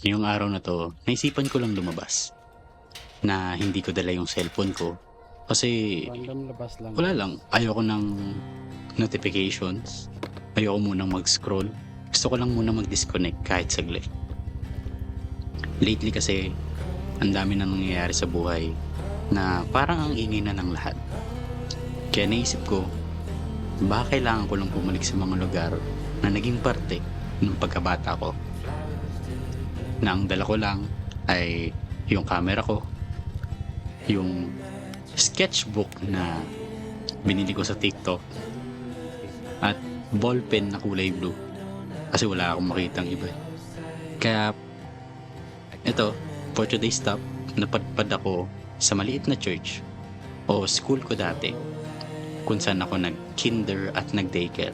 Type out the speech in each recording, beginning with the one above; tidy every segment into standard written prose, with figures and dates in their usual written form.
Yung araw na to, naisipan ko lang lumabas na hindi ko dala yung cellphone ko kasi Random labas lang. wala lang, ayoko ng notifications, ayoko munang mag-scroll, gusto ko lang muna mag-disconnect kahit saglit. Lately kasi, ang dami na nangyayari sa buhay na parang ang ingay na ng lahat. Kaya naisip ko, baka kailangan ko lang bumalik sa mga lugar na naging parte ng pagkabata ko. Na ang dala ko lang ay yung camera ko, yung sketchbook na binili ko sa TikTok, at ballpen na kulay blue kasi wala akong makitang iba. Kaya ito, for today's stop, napadpad ako sa maliit na church o school ko dati kung saan ako nag-kinder at nag-daycare.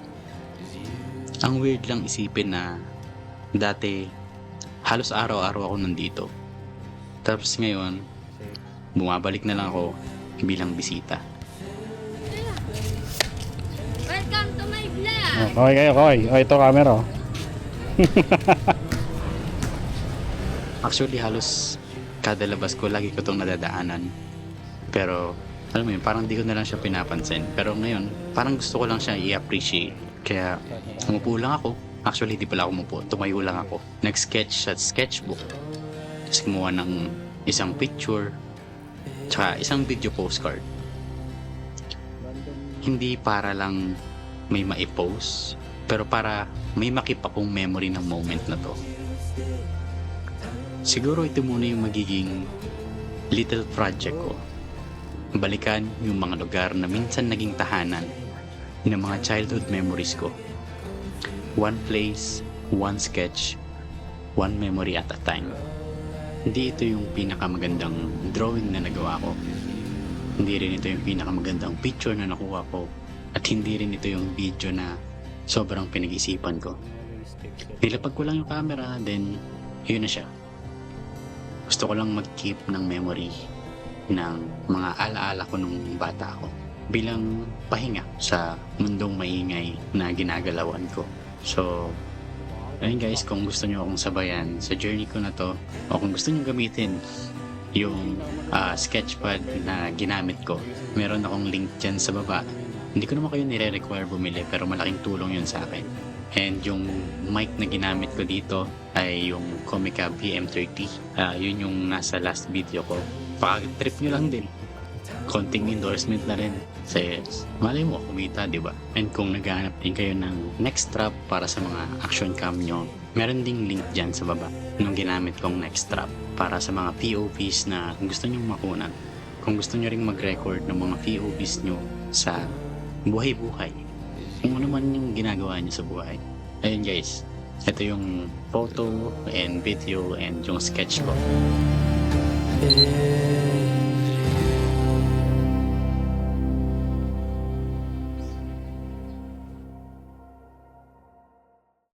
Ang weird lang isipin na dati halos araw-araw ako nandito. Tapos ngayon, bumabalik na lang ako bilang bisita. Welcome to my vlog! Okay kayo, okay. O, ito camera. Oh. Actually, halos kada labas ko, lagi ko itong nadadaanan. Pero, alam mo yun, parang di ko na lang siya pinapansin. Pero ngayon, parang gusto ko lang siya i-appreciate. Kaya, umupo lang ako. Actually, di pala ako umupo. Tumayo lang ako. Nag-sketch sa sketchbook. Tapos gumawa ng isang picture. Tsaka isang video postcard. Hindi para lang may ma-post, pero para may makip akong memory ng moment na to. Siguro ito muna yung magiging little project ko. Balikan yung mga lugar na minsan naging tahanan ng mga childhood memories ko. One place, one sketch, one memory at a time. Hindi ito yung pinakamagandang drawing na nagawa ko. Hindi rin ito yung pinakamagandang picture na nakuha ko. At hindi rin ito yung video na sobrang pinag-isipan ko. Nilapag ko lang yung camera, then yun na siya. Gusto ko lang mag-keep ng memory ng mga alaala ko nung bata ako bilang pahinga sa mundong maingay na ginagalawan ko. So, ayun guys, kung gusto nyo akong sabayan sa journey ko na to, o kung gusto nyo gamitin yung sketchpad na ginamit ko, meron akong link dyan sa baba. Hindi ko naman kayo nire-require bumili, pero malaking tulong yun sa akin. And yung mic na ginamit ko dito ay yung Comica PM30. Yun yung nasa last video ko. Paka-trip nyo lang din. Konting endorsement na rin. Kasi malay mo, kumita, di ba? And kung naghahanap din kayo ng next strap para sa mga action cam nyo, meron ding link dyan sa baba nung ginamit kong next strap para sa mga POVs na gusto nyong makunan. Kung gusto nyo ring mag-record ng mga POVs nyo sa buhay-buhay, kung ano man yung ginagawa nyo sa buhay. Ayun guys, ito yung photo and video and yung sketch ko.